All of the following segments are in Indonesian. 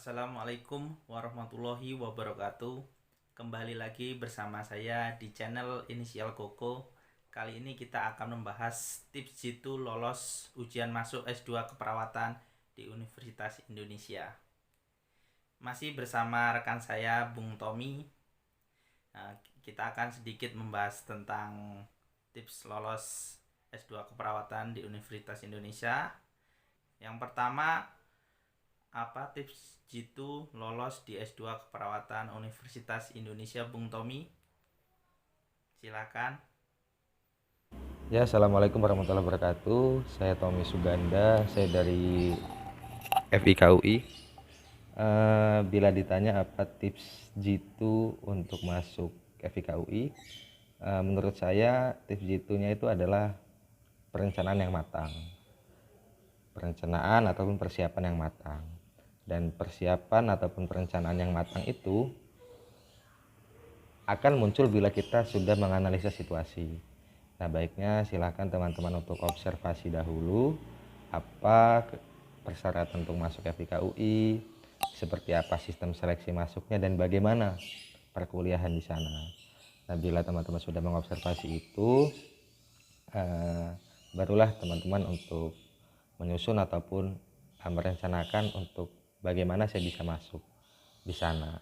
Assalamualaikum warahmatullahi wabarakatuh. Kembali lagi bersama saya di channel Inisial Koko. Kali ini kita akan membahas tips jitu lolos ujian masuk S2 keperawatan di Universitas Indonesia. Masih bersama rekan saya Bung Tommy. Nah, kita akan sedikit membahas tentang tips lolos S2 keperawatan di Universitas Indonesia. Yang pertama, apa tips jitu lolos di S2 keperawatan Universitas Indonesia, Bung Tommy? Silakan. Ya, Assalamualaikum warahmatullahi wabarakatuh. Saya Tommy Suganda, saya dari FIKUI. Bila ditanya apa tips jitu untuk masuk FIKUI, menurut saya tips jitunya itu adalah perencanaan yang matang. Perencanaan ataupun persiapan yang matang. Dan persiapan ataupun perencanaan yang matang itu akan muncul bila kita sudah menganalisa situasi. Nah, baiknya silakan teman-teman untuk observasi dahulu apa persyaratan untuk masuk FIKUI, seperti apa sistem seleksi masuknya, dan bagaimana perkuliahan di sana. Nah, bila teman-teman sudah mengobservasi itu, barulah teman-teman untuk menyusun ataupun merencanakan untuk bagaimana saya bisa masuk di sana.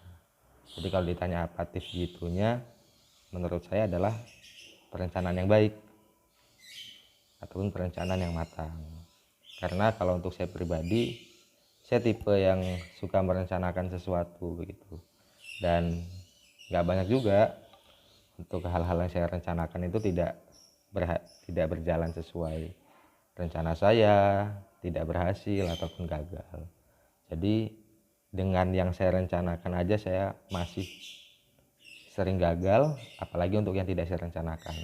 Jadi kalau ditanya apa tips gitunya, menurut saya adalah perencanaan yang baik ataupun perencanaan yang matang. Karena kalau untuk saya pribadi, saya tipe yang suka merencanakan sesuatu begitu, dan nggak banyak juga untuk hal-hal yang saya rencanakan itu tidak berjalan sesuai rencana saya, tidak berhasil ataupun gagal. Jadi dengan yang saya rencanakan aja saya masih sering gagal, apalagi untuk yang tidak saya rencanakan.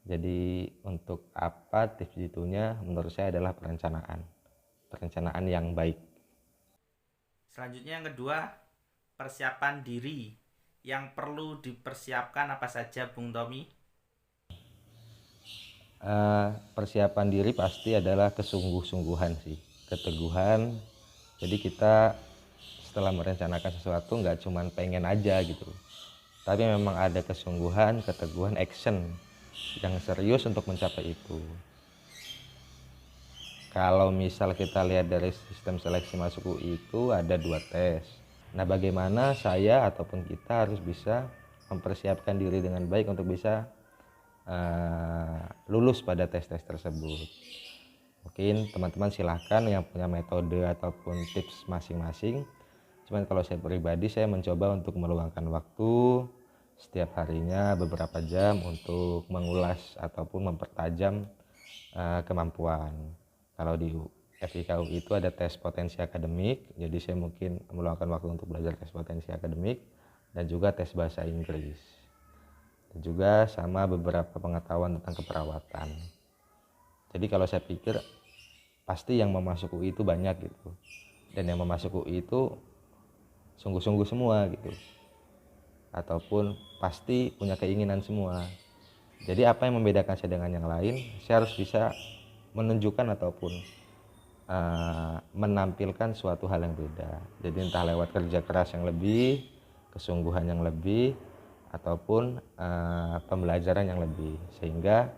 Jadi untuk apa tips jitunya, menurut saya adalah perencanaan yang baik. Selanjutnya yang kedua, persiapan diri. Yang perlu dipersiapkan apa saja, Bung Tommy? Persiapan diri pasti adalah kesungguh-sungguhan sih, keteguhan. Jadi kita setelah merencanakan sesuatu nggak cuma pengen aja gitu, tapi memang ada kesungguhan, keteguhan, action yang serius untuk mencapai itu. Kalau misal kita lihat dari sistem seleksi masuk UI itu ada 2 tes. Nah, bagaimana saya ataupun kita harus bisa mempersiapkan diri dengan baik untuk bisa lulus pada tes-tes tersebut. Mungkin teman-teman silahkan yang punya metode ataupun tips masing-masing. Cuman kalau saya pribadi, saya mencoba untuk meluangkan waktu setiap harinya beberapa jam untuk mengulas ataupun mempertajam kemampuan. Kalau di FIKUI itu ada tes potensi akademik, jadi saya mungkin meluangkan waktu untuk belajar tes potensi akademik dan juga tes bahasa Inggris. Dan juga sama beberapa pengetahuan tentang keperawatan. Jadi kalau saya pikir pasti yang mau masuk UI itu banyak gitu. Dan yang mau masuk UI itu sungguh-sungguh semua gitu. Ataupun pasti punya keinginan semua. Jadi apa yang membedakan saya dengan yang lain, saya harus bisa menunjukkan ataupun menampilkan suatu hal yang beda. Jadi entah lewat kerja keras yang lebih, kesungguhan yang lebih, ataupun pembelajaran yang lebih, sehingga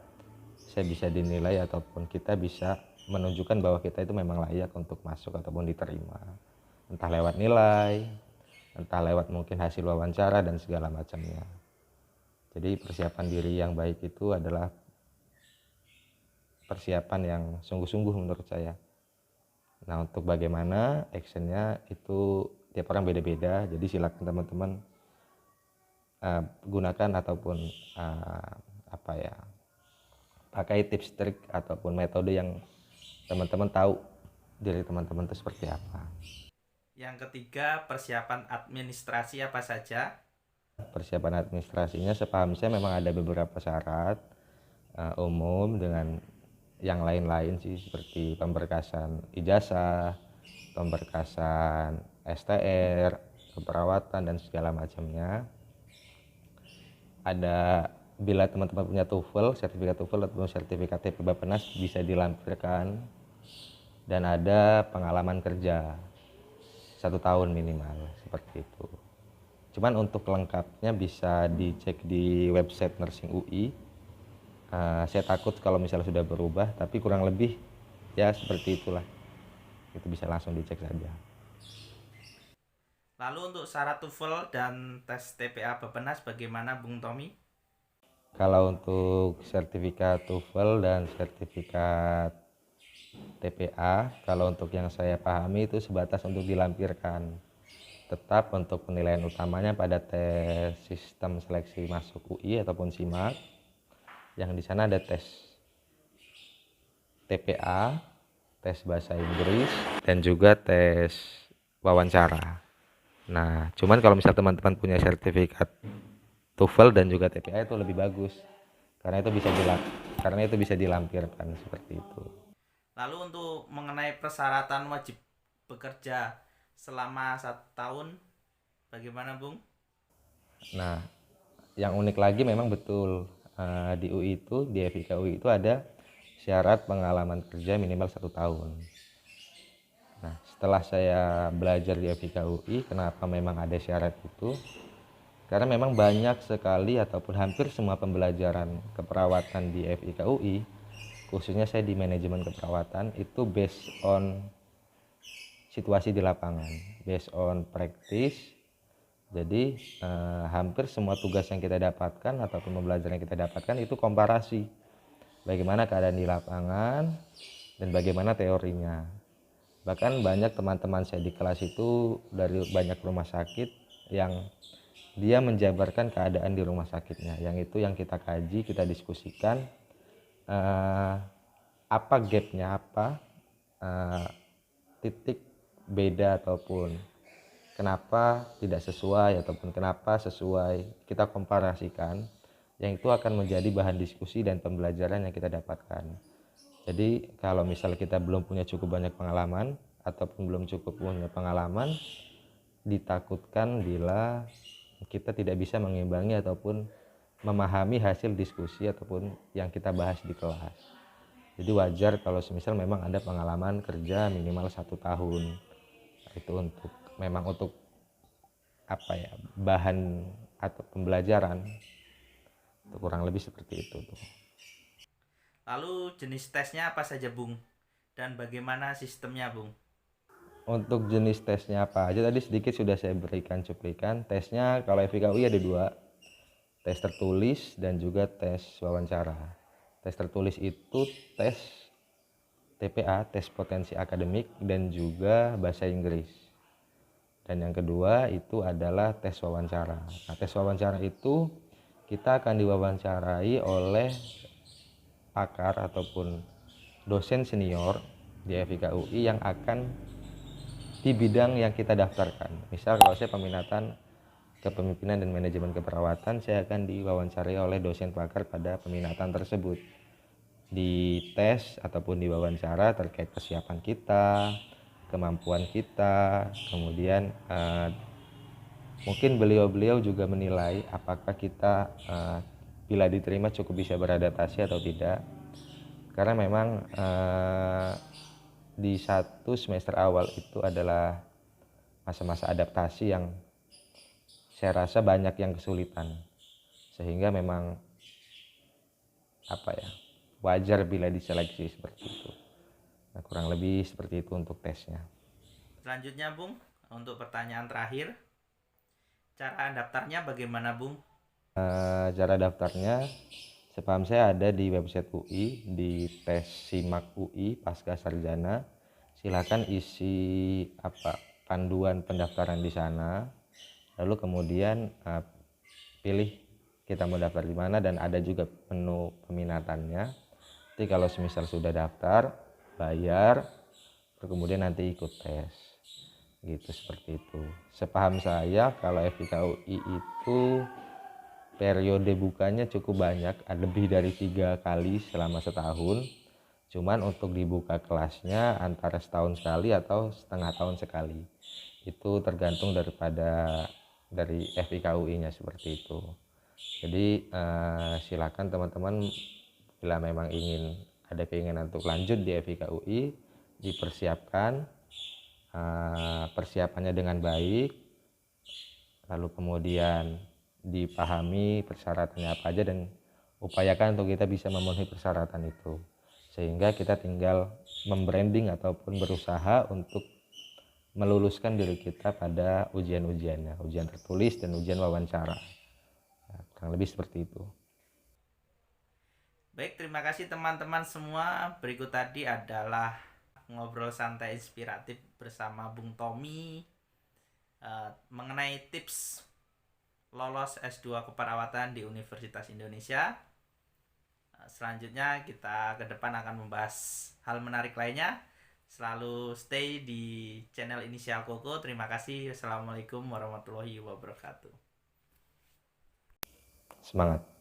saya bisa dinilai ataupun kita bisa menunjukkan bahwa kita itu memang layak untuk masuk ataupun diterima, entah lewat nilai, entah lewat mungkin hasil wawancara dan segala macamnya. Jadi persiapan diri yang baik itu adalah persiapan yang sungguh-sungguh menurut saya. Nah, untuk bagaimana actionnya itu tiap orang beda-beda, jadi silakan teman-teman gunakan ataupun pakai tips trik ataupun metode yang teman-teman tahu diri teman-teman itu seperti apa. Yang ketiga, persiapan administrasi apa saja? Persiapan administrasinya sepaham saya memang ada beberapa syarat umum dengan yang lain-lain sih, seperti pemberkasan ijazah, pemberkasan STR, keperawatan dan segala macamnya. Ada bila teman-teman punya TOEFL, sertifikat TOEFL atau sertifikat TP Bappenas bisa dilampirkan, dan ada pengalaman kerja. 1 tahun minimal, seperti itu. Cuman untuk lengkapnya bisa dicek di website Nursing UI. Saya takut kalau misalnya sudah berubah, tapi kurang lebih ya seperti itulah. Itu bisa langsung dicek saja. Lalu untuk syarat TOEFL dan tes TPA Bappenas bagaimana Bung Tommy? Kalau untuk sertifikat TOEFL dan sertifikat TPA, kalau untuk yang saya pahami itu sebatas untuk dilampirkan. Tetap untuk penilaian utamanya pada tes sistem seleksi masuk UI ataupun SIMAK, yang di sana ada tes TPA, tes bahasa Inggris, dan juga tes wawancara. Nah, cuman kalau misal teman-teman punya sertifikat TOEFL dan juga TPA itu lebih bagus, karena itu bisa dilampirkan seperti itu. Lalu untuk mengenai persyaratan wajib bekerja selama 1 tahun bagaimana Bung? Nah, yang unik lagi memang betul, di UI itu, di FIK UI itu ada syarat pengalaman kerja minimal 1 tahun. Nah, setelah saya belajar di FIK UI, kenapa memang ada syarat itu? Karena memang banyak sekali ataupun hampir semua pembelajaran keperawatan di FIK UI, khususnya saya di manajemen keperawatan, itu based on situasi di lapangan, based on practice. Jadi hampir semua tugas yang kita dapatkan ataupun pembelajaran yang kita dapatkan itu komparasi bagaimana keadaan di lapangan dan bagaimana teorinya. Bahkan banyak teman-teman saya di kelas itu dari banyak rumah sakit yang dia menjabarkan keadaan di rumah sakitnya, yang itu yang kita kaji, kita diskusikan apa gapnya, apa titik beda ataupun kenapa tidak sesuai ataupun kenapa sesuai, kita komparasikan, yang itu akan menjadi bahan diskusi dan pembelajaran yang kita dapatkan. Jadi kalau misal kita belum punya cukup banyak pengalaman ataupun belum cukup punya pengalaman, ditakutkan bila kita tidak bisa mengimbangi ataupun memahami hasil diskusi ataupun yang kita bahas di kelas. Jadi wajar kalau semisal memang ada pengalaman kerja minimal 1 tahun. Itu untuk apa ya, bahan atau pembelajaran. Itu kurang lebih seperti itu tuh. Lalu jenis tesnya apa saja Bung? Dan bagaimana sistemnya Bung? Untuk jenis tesnya apa aja tadi sedikit sudah saya berikan cuplikan. Tesnya kalau FIK UI ada 2, tes tertulis dan juga tes wawancara. Tes tertulis itu tes TPA, tes potensi akademik, dan juga bahasa Inggris. Dan yang kedua itu adalah tes wawancara. Nah, tes wawancara itu kita akan diwawancarai oleh pakar ataupun dosen senior di FIK UI yang akan di bidang yang kita daftarkan. Misal kalau saya peminatan kepemimpinan dan manajemen keperawatan, saya akan diwawancarai oleh dosen pakar pada peminatan tersebut. Di tes ataupun di wawancara terkait kesiapan kita, kemampuan kita, kemudian mungkin beliau-beliau juga menilai apakah kita bila diterima cukup bisa beradaptasi atau tidak. Karena memang di 1 semester awal itu adalah masa-masa adaptasi yang saya rasa banyak yang kesulitan, sehingga memang apa ya, wajar bila diseleksi seperti itu. Nah, kurang lebih seperti itu untuk tesnya. Selanjutnya Bung, untuk pertanyaan terakhir, cara daftarnya bagaimana Bung? Cara daftarnya sepaham saya ada di website UI, di tes SIMAK UI Pasca Sarjana. Silakan isi panduan pendaftaran di sana. Lalu kemudian pilih kita mau daftar di mana, dan ada juga menu peminatannya. Jadi kalau semisal sudah daftar, bayar, kemudian nanti ikut tes. Gitu, seperti itu. Sepaham saya kalau FIK UI itu periode bukanya cukup banyak, ada lebih dari 3 kali selama setahun. Cuman untuk dibuka kelasnya antara setahun sekali atau setengah tahun sekali. Itu tergantung dari FIK UI-nya seperti itu. Jadi silakan teman-teman bila memang ada keinginan untuk lanjut di FIK UI, dipersiapkan persiapannya dengan baik, lalu kemudian dipahami persyaratannya apa aja dan upayakan untuk kita bisa memenuhi persyaratan itu, sehingga kita tinggal membranding ataupun berusaha untuk meluluskan diri kita pada ujian-ujiannya, ujian tertulis dan ujian wawancara. Nah, kurang lebih seperti itu. Baik, terima kasih teman-teman semua. Berikut tadi adalah ngobrol santai inspiratif bersama Bung Tommy mengenai tips lolos S2 keperawatan di Universitas Indonesia. Selanjutnya kita ke depan akan membahas hal menarik lainnya. Selalu stay di channel Inisial Koko. Terima kasih. Wassalamualaikum warahmatullahi wabarakatuh. Semangat.